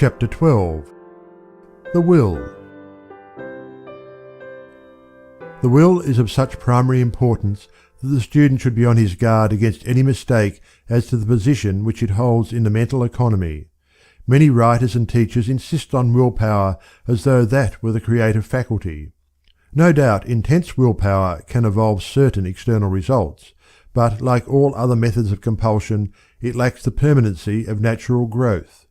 Chapter 12. The Will. The will is of such primary importance that the student should be on his guard against any mistake as to the position which it holds in the mental economy. Many writers and teachers insist on willpower as though that were the creative faculty. No doubt intense willpower can evolve certain external results, but like all other methods of compulsion, it lacks the permanency of natural growth.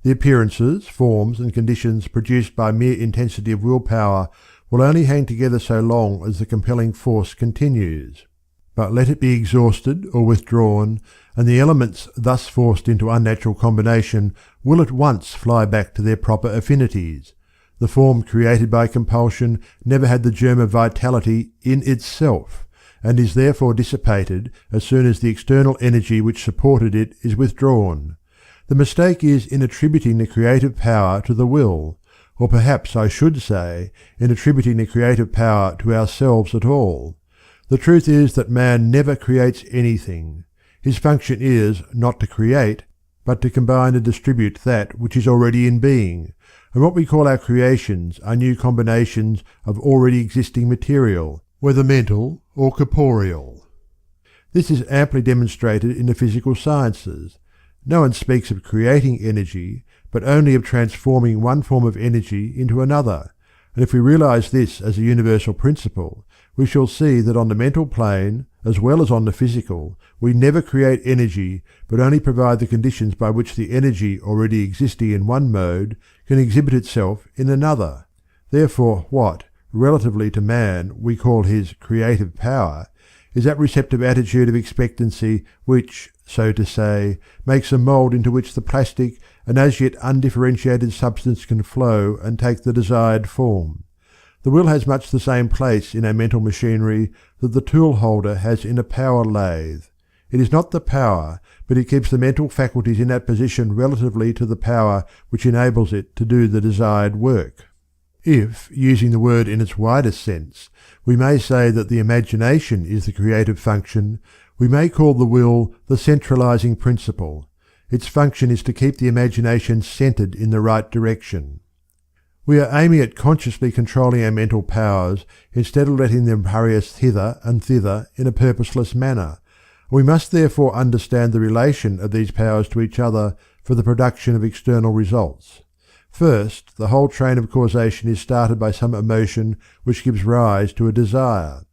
The appearances, forms, and conditions produced by mere intensity of willpower will only hang together so long as the compelling force continues. But let it be exhausted or withdrawn, and the elements thus forced into unnatural combination will at once fly back to their proper affinities. The form created by compulsion never had the germ of vitality in itself, and is therefore dissipated as soon as the external energy which supported it is withdrawn. The mistake is in attributing the creative power to the will, or perhaps I should say, in attributing the creative power to ourselves at all. The truth is that man never creates anything. His function is not to create, but to combine and distribute that which is already in being, and what we call our creations are new combinations of already existing material, whether mental or corporeal. This is amply demonstrated in the physical sciences. No one speaks of creating energy, but only of transforming one form of energy into another, and if we realize this as a universal principle, we shall see that on the mental plane, as well as on the physical, we never create energy, but only provide the conditions by which the energy already existing in one mode can exhibit itself in another. Therefore what, relatively to man, we call his creative power, is that receptive attitude of expectancy which, so to say, makes a mould into which the plastic and as yet undifferentiated substance can flow and take the desired form. The will has much the same place in our mental machinery that the tool holder has in a power lathe. It is not the power, but it keeps the mental faculties in that position relatively to the power which enables it to do the desired work. If, using the word in its widest sense, we may say that the imagination is the creative function, we may call the will the centralizing principle. Its function is to keep the imagination centered in the right direction. We are aiming at consciously controlling our mental powers instead of letting them hurry us hither and thither in a purposeless manner. We must therefore understand the relation of these powers to each other for the production of external results. First, the whole train of causation is started by some emotion which gives rise to a desire.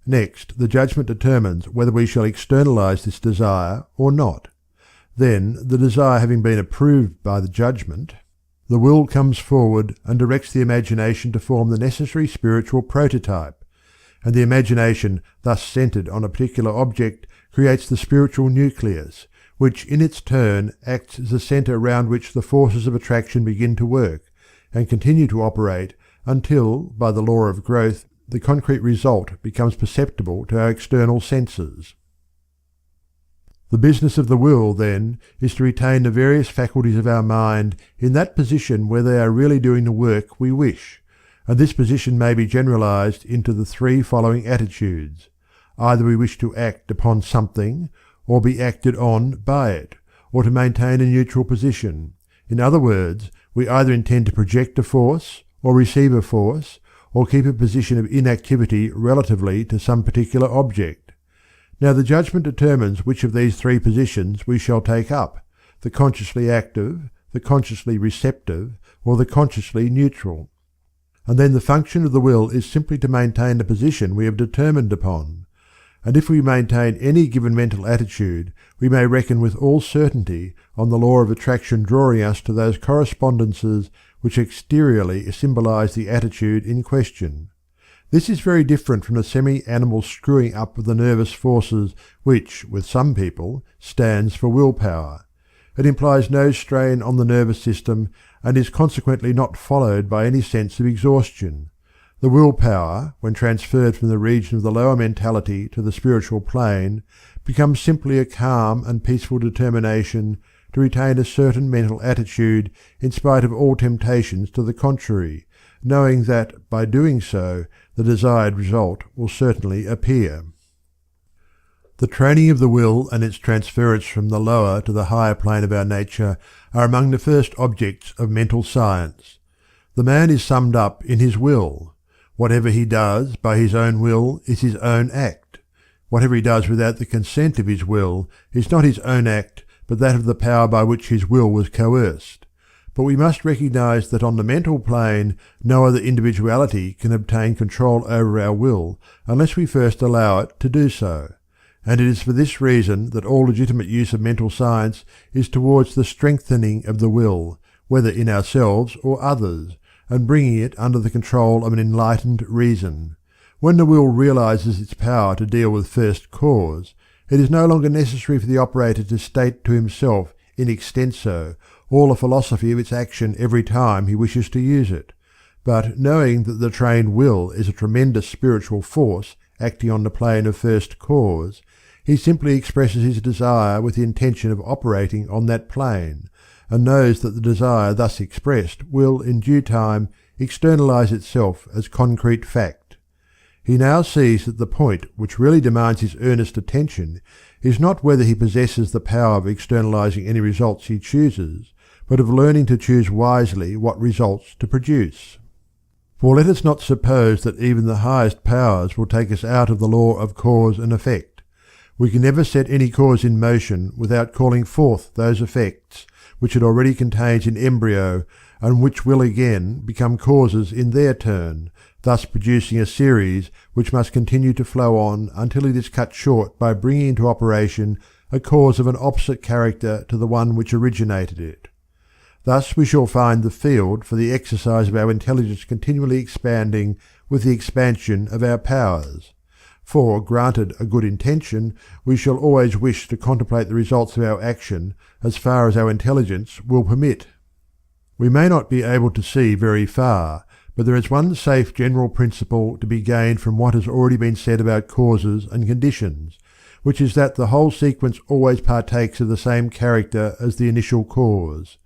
Next, the judgment determines whether we shall externalize this desire or not. Then, the desire having been approved by the judgment, the will comes forward and directs the imagination to form the necessary spiritual prototype, and the imagination thus centered on a particular object creates the spiritual nucleus, which in its turn acts as the center round which the forces of attraction begin to work, and continue to operate until, by the law of growth, the concrete result becomes perceptible to our external senses. The business of the will, then, is to retain the various faculties of our mind in that position where they are really doing the work we wish, and this position may be generalized into the three following attitudes. Either we wish to act upon something, or be acted on by it, or to maintain a neutral position. In other words, we either intend to project a force, or receive a force, or keep a position of inactivity relatively to some particular object. Now the judgment determines which of these three positions we shall take up, the consciously active, the consciously receptive, or the consciously neutral. And then the function of the will is simply to maintain the position we have determined upon. And if we maintain any given mental attitude, we may reckon with all certainty on the law of attraction drawing us to those correspondences which exteriorly symbolize the attitude in question. This is very different from the semi-animal screwing up of the nervous forces which, with some people, stands for willpower. It implies no strain on the nervous system and is consequently not followed by any sense of exhaustion. The willpower, when transferred from the region of the lower mentality to the spiritual plane, becomes simply a calm and peaceful determination to retain a certain mental attitude in spite of all temptations to the contrary, knowing that by doing so the desired result will certainly appear. The training of the will and its transference from the lower to the higher plane of our nature are among the first objects of mental science. The man is summed up in his will. Whatever he does by his own will is his own act. Whatever he does without the consent of his will is not his own act, but that of the power by which his will was coerced. But we must recognize that on the mental plane no other individuality can obtain control over our will unless we first allow it to do so. And it is for this reason that all legitimate use of mental science is towards the strengthening of the will, whether in ourselves or others, and bringing it under the control of an enlightened reason. When the will realizes its power to deal with first cause, it is no longer necessary for the operator to state to himself in extenso all the philosophy of its action every time he wishes to use it, but knowing that the trained will is a tremendous spiritual force acting on the plane of first cause, he simply expresses his desire with the intention of operating on that plane, and knows that the desire thus expressed will in due time externalize itself as concrete fact. He now sees that the point which really demands his earnest attention is not whether he possesses the power of externalizing any results he chooses, but of learning to choose wisely what results to produce. For let us not suppose that even the highest powers will take us out of the law of cause and effect. We can never set any cause in motion without calling forth those effects which it already contains in embryo, and which will again become causes in their turn, thus producing a series which must continue to flow on until it is cut short by bringing into operation a cause of an opposite character to the one which originated it. Thus we shall find the field for the exercise of our intelligence continually expanding with the expansion of our powers. For, granted a good intention, we shall always wish to contemplate the results of our action as far as our intelligence will permit. We may not be able to see very far, but there is one safe general principle to be gained from what has already been said about causes and conditions, which is that the whole sequence always partakes of the same character as the initial cause.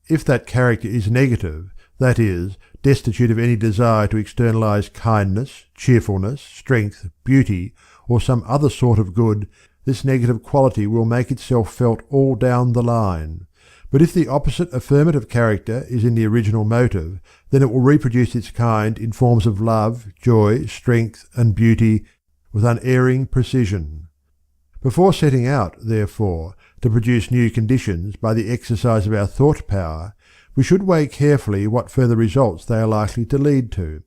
If that character is negative, that is, destitute of any desire to externalize kindness, cheerfulness, strength, beauty, or some other sort of good, this negative quality will make itself felt all down the line. But if the opposite affirmative character is in the original motive, then it will reproduce its kind in forms of love, joy, strength, and beauty with unerring precision. Before setting out, therefore, to produce new conditions by the exercise of our thought power, we should weigh carefully what further results they are likely to lead to,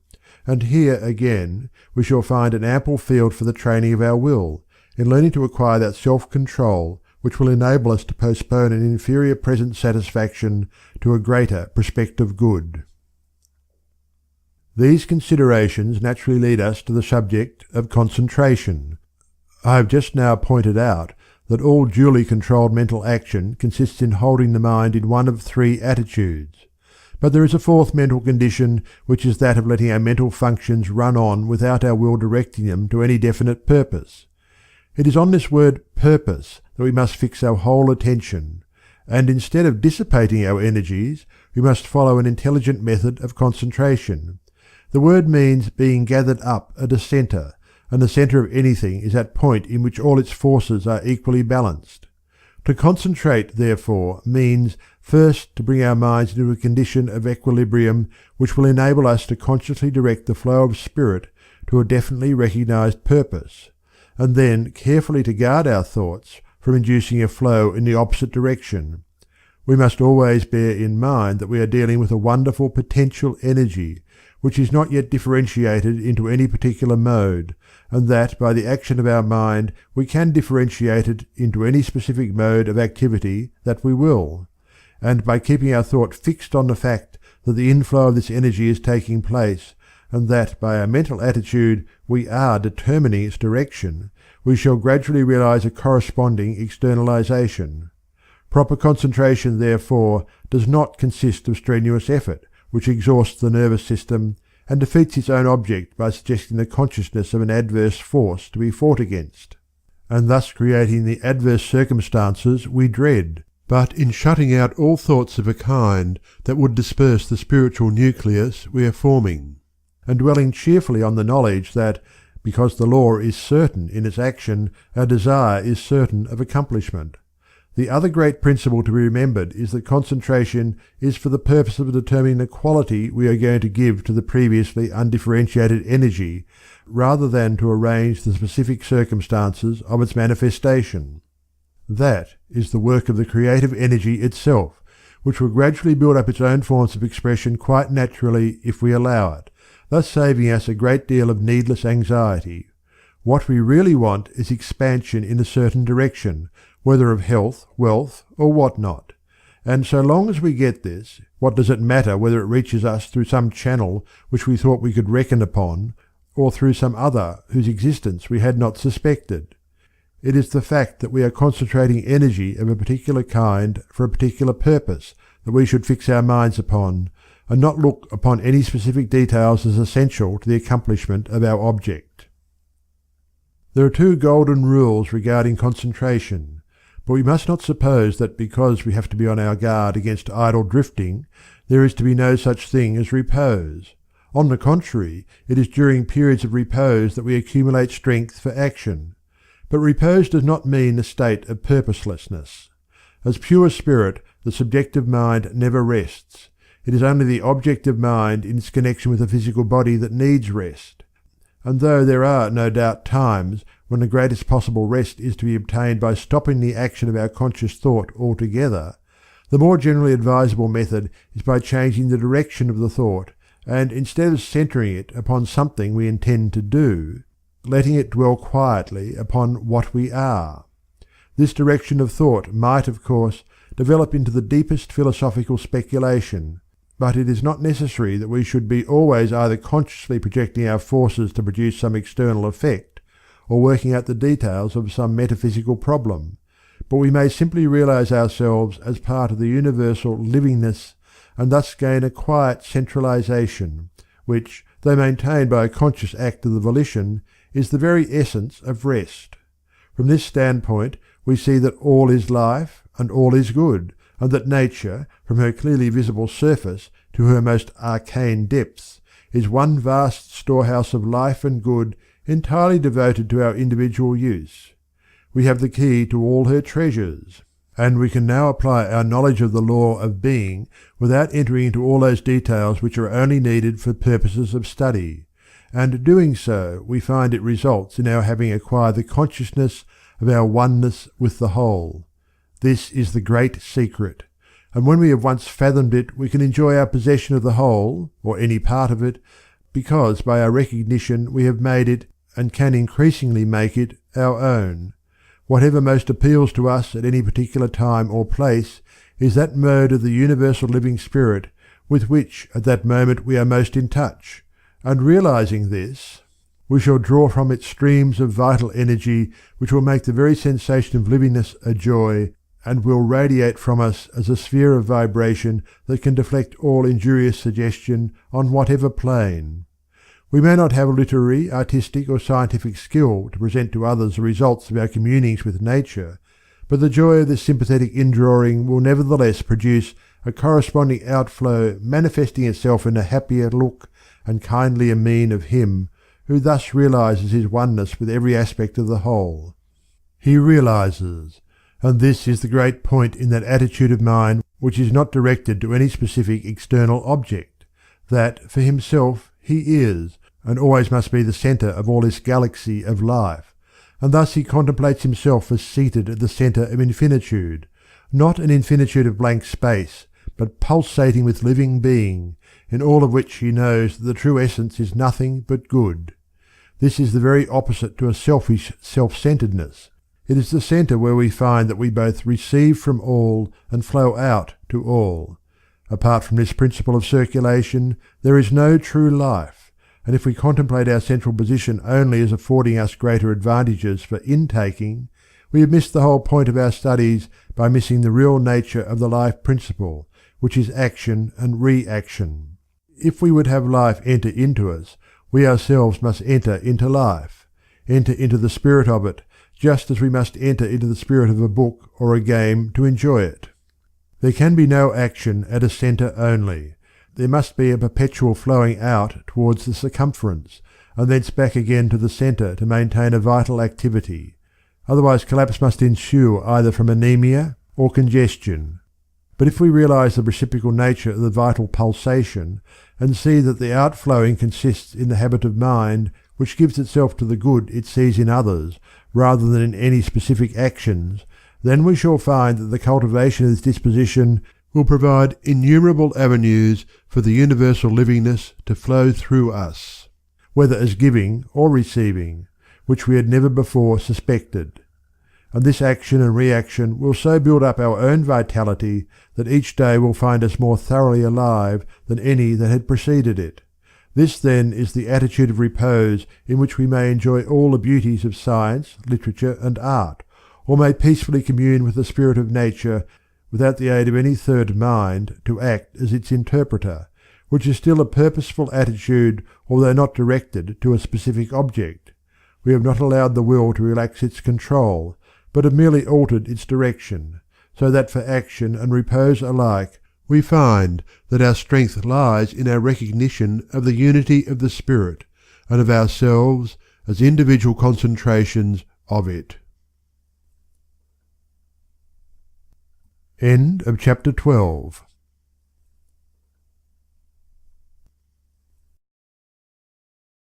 and here again we shall find an ample field for the training of our will, in learning to acquire that self-control which will enable us to postpone an inferior present satisfaction to a greater prospective good. These considerations naturally lead us to the subject of concentration. I have just now pointed out that all duly controlled mental action consists in holding the mind in one of three attitudes. But there is a fourth mental condition, which is that of letting our mental functions run on without our will directing them to any definite purpose. It is on this word purpose that we must fix our whole attention, and instead of dissipating our energies, we must follow an intelligent method of concentration. The word means being gathered up at a centre, and the centre of anything is that point in which all its forces are equally balanced. To concentrate, therefore, means first to bring our minds into a condition of equilibrium which will enable us to consciously direct the flow of spirit to a definitely recognized purpose, and then carefully to guard our thoughts from inducing a flow in the opposite direction. We must always bear in mind that we are dealing with a wonderful potential energy, which is not yet differentiated into any particular mode, and that by the action of our mind we can differentiate it into any specific mode of activity that we will, and by keeping our thought fixed on the fact that the inflow of this energy is taking place, and that by our mental attitude we are determining its direction, we shall gradually realize a corresponding externalization. Proper concentration, therefore, does not consist of strenuous effort, which exhausts the nervous system, and defeats its own object by suggesting the consciousness of an adverse force to be fought against, and thus creating the adverse circumstances we dread, but in shutting out all thoughts of a kind that would disperse the spiritual nucleus we are forming, and dwelling cheerfully on the knowledge that, Because the law is certain in its action, our desire is certain of accomplishment. The other great principle to be remembered is that concentration is for the purpose of determining the quality we are going to give to the previously undifferentiated energy, rather than to arrange the specific circumstances of its manifestation. That is the work of the creative energy itself, which will gradually build up its own forms of expression quite naturally if we allow it, thus saving us a great deal of needless anxiety. What we really want is expansion in a certain direction, whether of health, wealth, or what not. And so long as we get this, what does it matter whether it reaches us through some channel which we thought we could reckon upon, or through some other whose existence we had not suspected? It is the fact that we are concentrating energy of a particular kind for a particular purpose that we should fix our minds upon, and not look upon any specific details as essential to the accomplishment of our object. There are two golden rules regarding concentration. But we must not suppose that because we have to be on our guard against idle drifting, there is to be no such thing as repose. On the contrary, it is during periods of repose that we accumulate strength for action. But repose does not mean a state of purposelessness. As pure spirit, the subjective mind never rests. It is only the objective mind in its connection with the physical body that needs rest. And though there are no doubt times when the greatest possible rest is to be obtained by stopping the action of our conscious thought altogether, the more generally advisable method is by changing the direction of the thought, and instead of centering it upon something we intend to do, letting it dwell quietly upon what we are. This direction of thought might, of course, develop into the deepest philosophical speculation, but it is not necessary that we should be always either consciously projecting our forces to produce some external effect, or working out the details of some metaphysical problem, but we may simply realize ourselves as part of the universal livingness, and thus gain a quiet centralization, which, though maintained by a conscious act of the volition, is the very essence of rest. From this standpoint we see that all is life, and all is good, and that nature, from her clearly visible surface to her most arcane depths, is one vast storehouse of life and good entirely devoted to our individual use. We have the key to all her treasures, and we can now apply our knowledge of the law of being without entering into all those details which are only needed for purposes of study, and doing so we find it results in our having acquired the consciousness of our oneness with the whole. This is the great secret, and when we have once fathomed it we can enjoy our possession of the whole, or any part of it, because by our recognition we have made it, and can increasingly make it, our own. Whatever most appeals to us at any particular time or place is that mode of the universal living spirit with which at that moment we are most in touch, and realizing this, we shall draw from it streams of vital energy which will make the very sensation of livingness a joy, and will radiate from us as a sphere of vibration that can deflect all injurious suggestion on whatever plane. We may not have literary, artistic, or scientific skill to present to others the results of our communings with nature, but the joy of this sympathetic indrawing will nevertheless produce a corresponding outflow manifesting itself in a happier look and kindlier mien of him who thus realizes his oneness with every aspect of the whole. He realizes, and this is the great point in that attitude of mind which is not directed to any specific external object, that for himself he is, and always must be the centre of all this galaxy of life, and thus he contemplates himself as seated at the centre of infinitude, not an infinitude of blank space, but pulsating with living being, in all of which he knows that the true essence is nothing but good. This is the very opposite to a selfish self-centeredness. It is the centre where we find that we both receive from all and flow out to all. Apart from this principle of circulation, there is no true life, and if we contemplate our central position only as affording us greater advantages for intaking, we have missed the whole point of our studies by missing the real nature of the life principle, which is action and reaction. If we would have life enter into us, we ourselves must enter into life, enter into the spirit of it, just as we must enter into the spirit of a book or a game to enjoy it. There can be no action at a centre only. There must be a perpetual flowing out towards the circumference, and thence back again to the centre to maintain a vital activity. Otherwise collapse must ensue either from anemia or congestion. But if we realize the reciprocal nature of the vital pulsation, and see that the outflowing consists in the habit of mind which gives itself to the good it sees in others, rather than in any specific actions, then we shall find that the cultivation of this disposition will provide innumerable avenues for the universal livingness to flow through us, whether as giving or receiving, which we had never before suspected. And this action and reaction will so build up our own vitality that each day will find us more thoroughly alive than any that had preceded it. This then is the attitude of repose in which we may enjoy all the beauties of science, literature, and art, or may peacefully commune with the spirit of nature without the aid of any third mind to act as its interpreter, which is still a purposeful attitude although not directed to a specific object. We have not allowed the will to relax its control, but have merely altered its direction, so that for action and repose alike we find that our strength lies in our recognition of the unity of the Spirit, and of ourselves as individual concentrations of it. End of chapter 12.